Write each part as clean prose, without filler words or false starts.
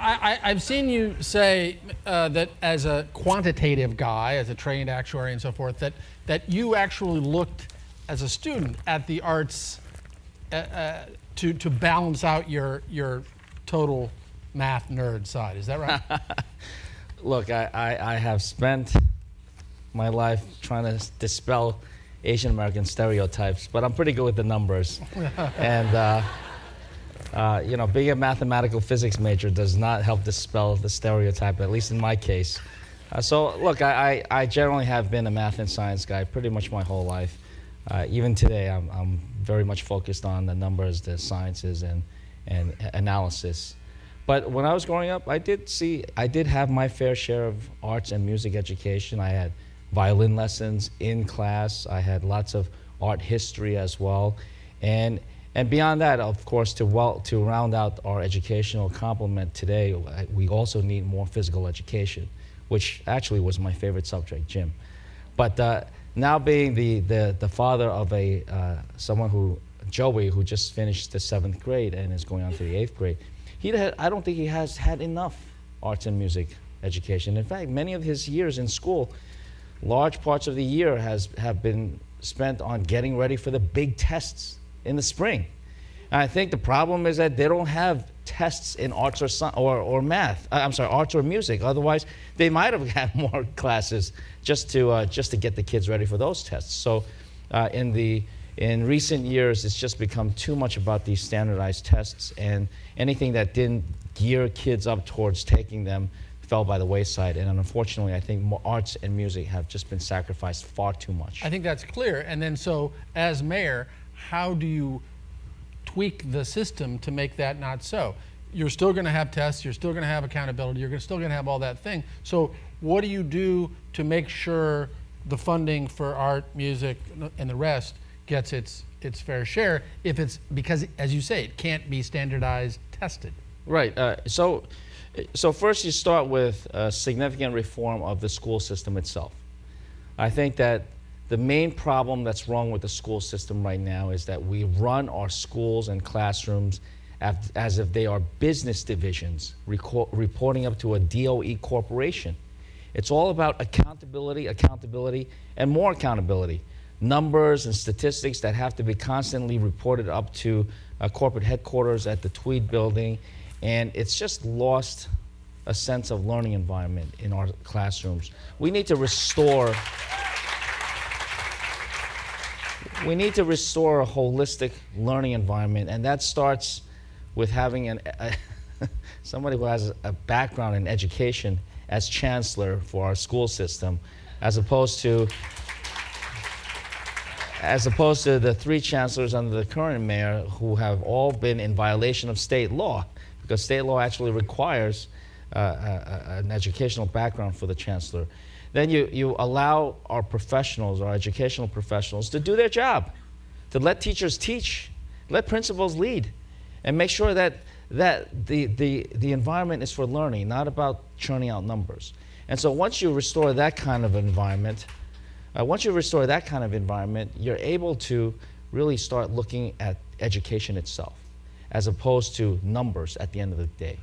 I've seen you say that as a quantitative guy, as a trained actuary and so forth, that you actually looked as a student at the arts to balance out your total math nerd side. Is that right? Look, I have spent my life trying to dispel Asian American stereotypes, but I'm pretty good with the numbers. And you know, being a mathematical physics major does not help dispel the stereotype, at least in my case. So look, I generally have been a math and science guy pretty much my whole life. Even today, I'm very much focused on the numbers, the sciences, and analysis. But when I was growing up, I did have my fair share of arts and music education. I had violin lessons in class. I had lots of art history as well. And beyond that, of course, to round out our educational complement today, we also need more physical education, which actually was my favorite subject, gym. But now being the father of Joey, who just finished the 7th grade and is going on to the 8th grade, I don't think he has had enough arts and music education. In fact, many of his years in school, large parts of the year have been spent on getting ready for the big tests in the spring. And I think the problem is that they don't have tests in arts or math. I'm sorry, arts or music. Otherwise, they might have had more classes just to get the kids ready for those tests. So, in recent years, it's just become too much about these standardized tests, and anything that didn't gear kids up towards taking them fell by the wayside. And unfortunately, I think more arts and music have just been sacrificed far too much. I think that's clear. And then so, as mayor, how do you tweak the system to make that not so? You're still going to have tests, you're still going to have accountability, you're still going to have all that thing. So what do you do to make sure the funding for art, music, and the rest gets its fair share, if it's, because as you say, it can't be standardized tested? Right. So first you start with a significant reform of the school system itself. I think that the main problem that's wrong with the school system right now is that we run our schools and classrooms as if they are business divisions reporting up to a DOE corporation. It's all about accountability, and more accountability. Numbers and statistics that have to be constantly reported up to corporate headquarters at the Tweed building, and it's just lost a sense of learning environment in our classrooms. We need to restore a holistic learning environment, and that starts with having somebody who has a background in education as chancellor for our school system, as opposed to the 3 chancellors under the current mayor, who have all been in violation of state law, because state law actually requires an educational background for the chancellor. Then you allow our professionals, our educational professionals, to do their job, to let teachers teach, let principals lead, and make sure that the environment is for learning, not about churning out numbers. And so once you restore that kind of environment, you're able to really start looking at education itself, as opposed to numbers at the end of the day.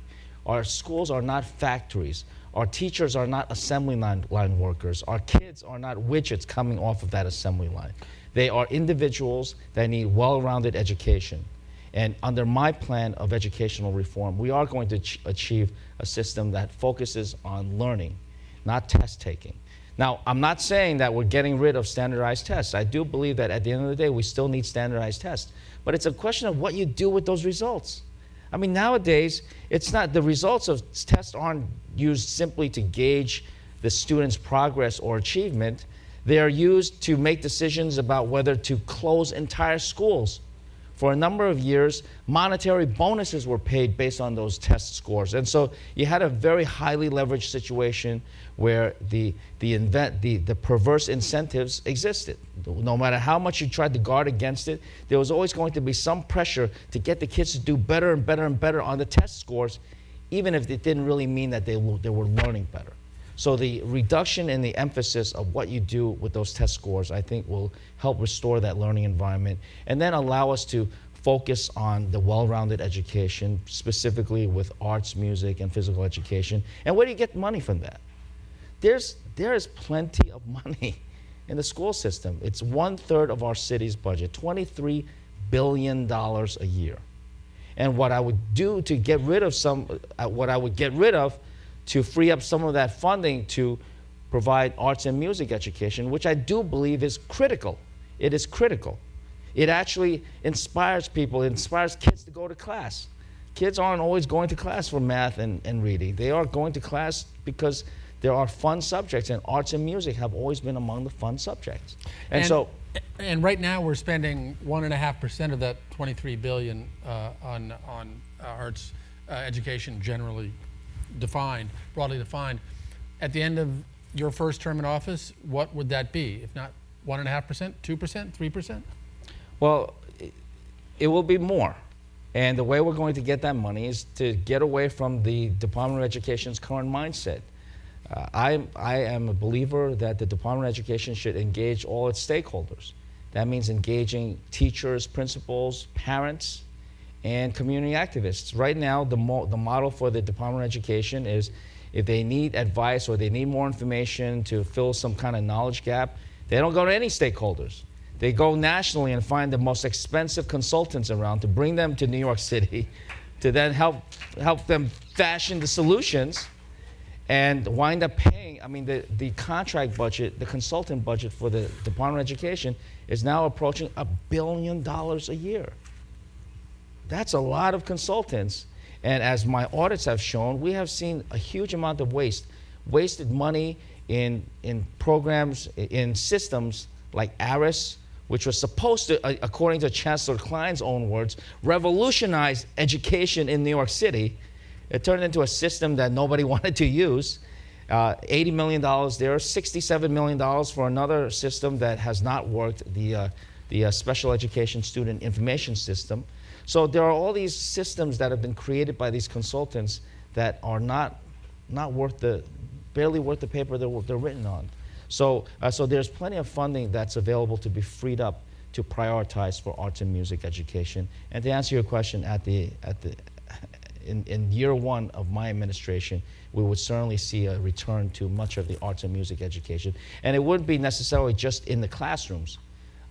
Our schools are not factories. Our teachers are not assembly line workers. Our kids are not widgets coming off of that assembly line. They are individuals that need well-rounded education. And under my plan of educational reform, we are going to achieve a system that focuses on learning, not test taking. Now, I'm not saying that we're getting rid of standardized tests. I do believe that at the end of the day, we still need standardized tests. But it's a question of what you do with those results. I mean, nowadays, it's not, the results of tests aren't used simply to gauge the student's progress or achievement. They are used to make decisions about whether to close entire schools. For a number of years, monetary bonuses were paid based on those test scores. And so you had a very highly leveraged situation where the perverse incentives existed. No matter how much you tried to guard against it, there was always going to be some pressure to get the kids to do better and better and better on the test scores, even if it didn't really mean that they were learning better. So the reduction in the emphasis of what you do with those test scores, I think, will help restore that learning environment, and then allow us to focus on the well-rounded education, specifically with arts, music, and physical education. And where do you get money from that? There is plenty of money in the school system. It's 1/3 of our city's budget, $23 billion a year. And what I would do to get rid of to free up some of that funding to provide arts and music education, which I do believe is critical. It is critical. It actually inspires people, it inspires kids to go to class. Kids aren't always going to class for math and reading. They are going to class because there are fun subjects, and arts and music have always been among the fun subjects. And right now we're spending 1.5% of that 23 billion on arts education, generally defined, broadly defined. At the end of your first term in office, what would that be? If not 1.5%, 2%, 3%? Well, it will be more. And the way we're going to get that money is to get away from the Department of Education's current mindset. I am a believer that the Department of Education should engage all its stakeholders. That means engaging teachers, principals, parents, and community activists. Right now, the model for the Department of Education is if they need advice or they need more information to fill some kind of knowledge gap, they don't go to any stakeholders. They go nationally and find the most expensive consultants around to bring them to New York City to then help them fashion the solutions and wind up paying. I mean, the contract budget, the consultant budget for the Department of Education is now approaching $1 billion a year. That's a lot of consultants. And as my audits have shown, we have seen a huge amount of wasted money in programs, in systems like ARIS, which was supposed to, according to Chancellor Klein's own words, revolutionize education in New York City. It turned into a system that nobody wanted to use. $80 million there, $67 million for another system that has not worked, the Special Education Student Information System. So there are all these systems that have been created by these consultants that are barely worth the paper they're written on. So there's plenty of funding that's available to be freed up to prioritize for arts and music education. And to answer your question, in year one of my administration, we would certainly see a return to much of the arts and music education. And it wouldn't be necessarily just in the classrooms.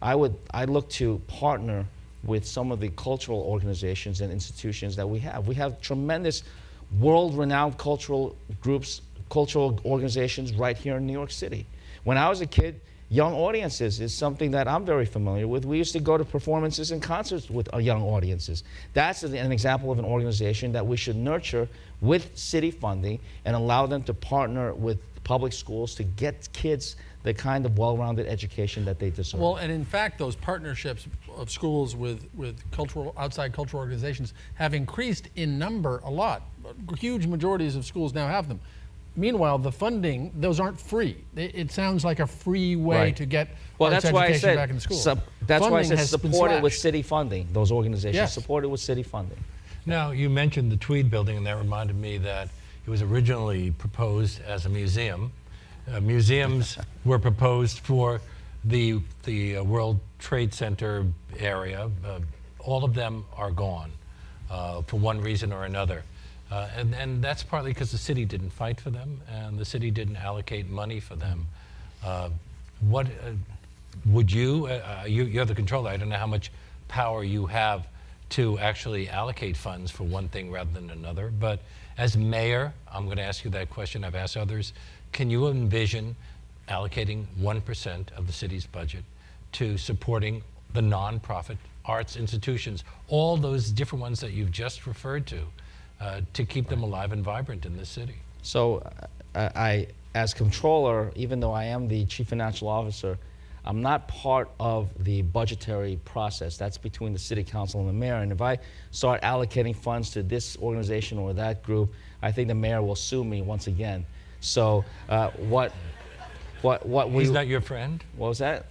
I'd look to partner with some of the cultural organizations and institutions that we have. We have tremendous world-renowned cultural groups, cultural organizations right here in New York City. When I was a kid, young audiences is something that I'm very familiar with. We used to go to performances and concerts with young audiences. That's an example of an organization that we should nurture with city funding and allow them to partner with public schools to get kids the kind of well-rounded education that they deserve. Well, and in fact, those partnerships of schools with outside cultural organizations have increased in number a lot. Huge majorities of schools now have them. Meanwhile, the funding, those aren't free. It sounds like a free way to get arts education back in the school. That's why I said support it with city funding, those organizations, support it with city funding. Now, you mentioned the Tweed building, and that reminded me that it was originally proposed as a museum. Museums were proposed for the World Trade Center area. All of them are gone for one reason or another. And that's partly because the city didn't fight for them and the city didn't allocate money for them. What would you're the controller, I don't know how much power you have to actually allocate funds for one thing rather than another, but as mayor, I'm going to ask you that question, I've asked others, can you envision allocating 1% of the city's budget to supporting the nonprofit arts institutions, all those different ones that you've just referred to keep them alive and vibrant in this city? So I, as controller, even though I am the chief financial officer, I'm not part of the budgetary process. That's between the city council and the mayor. And if I start allocating funds to this organization or that group, I think the mayor will sue me once again. So what we... He's not your friend? What was that?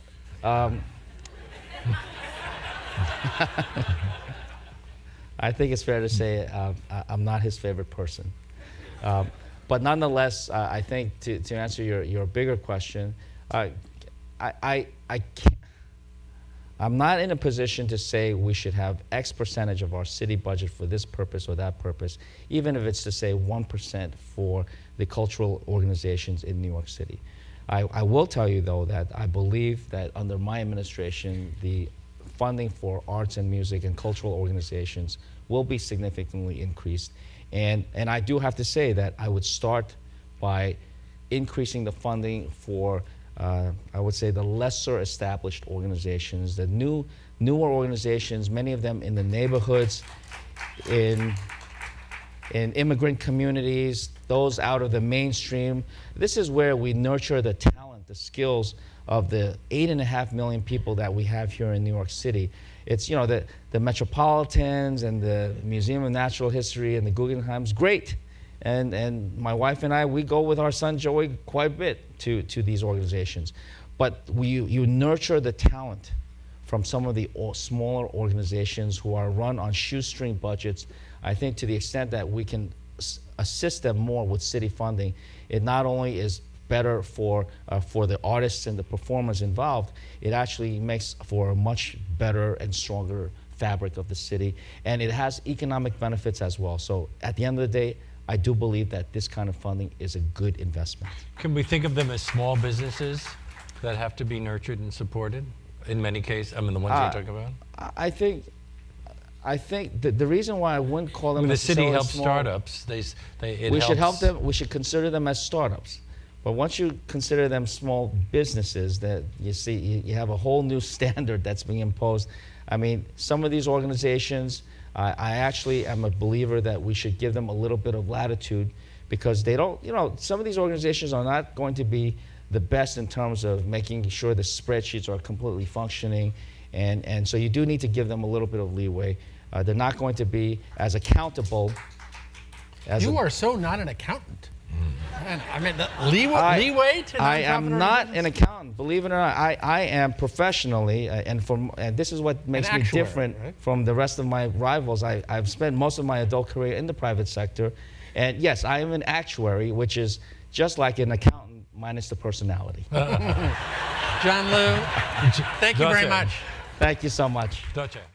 I think it's fair to say I'm not his favorite person. But nonetheless, I think to answer your bigger question, I I'm not in a position to say we should have X percentage of our city budget for this purpose or that purpose, even if it's to say 1% for the cultural organizations in New York City. I will tell you, though, that I believe that under my administration, the funding for arts and music and cultural organizations will be significantly increased. And I do have to say that I would start by increasing the funding for, I would say, the lesser established organizations, the newer organizations, many of them in the neighborhoods, in immigrant communities, those out of the mainstream. This is where we nurture the talent, the skills of the 8.5 million people that we have here in New York City. It's, you know, the Metropolitans and the Museum of Natural History and the Guggenheim's great. And my wife and I, we go with our son Joey quite a bit to these organizations. But you nurture the talent from some of the smaller organizations who are run on shoestring budgets. I think to the extent that we can assist them more with city funding, it not only is better for the artists and the performers involved, it actually makes for a much better and stronger fabric of the city, and it has economic benefits as well. So at the end of the day, I do believe that this kind of funding is a good investment. Can we think of them as small businesses that have to be nurtured and supported? In many cases, I mean, the ones you're talking about? I think the reason why I wouldn't call them I mean, the city necessarily helps small, startups. We should help them. We should consider them as startups. But once you consider them small businesses, that you see, you have a whole new standard that's being imposed. I mean, some of these organizations, I actually am a believer that we should give them a little bit of latitude, because they don't, you know, some of these organizations are not going to be the best in terms of making sure the spreadsheets are completely functioning. And so you do need to give them a little bit of leeway. They're not going to be as accountable as You are so not an accountant. Man, I mean, the leeway to I am nonprofit not organizations? an accountant, believe it or not. I am professionally, and this is what makes me actuary, different right? from the rest of my rivals. I've spent most of my adult career in the private sector, and yes, I am an actuary, which is just like an accountant minus the personality. John Liu, thank you very Doce. much. Thank you so much. Doce.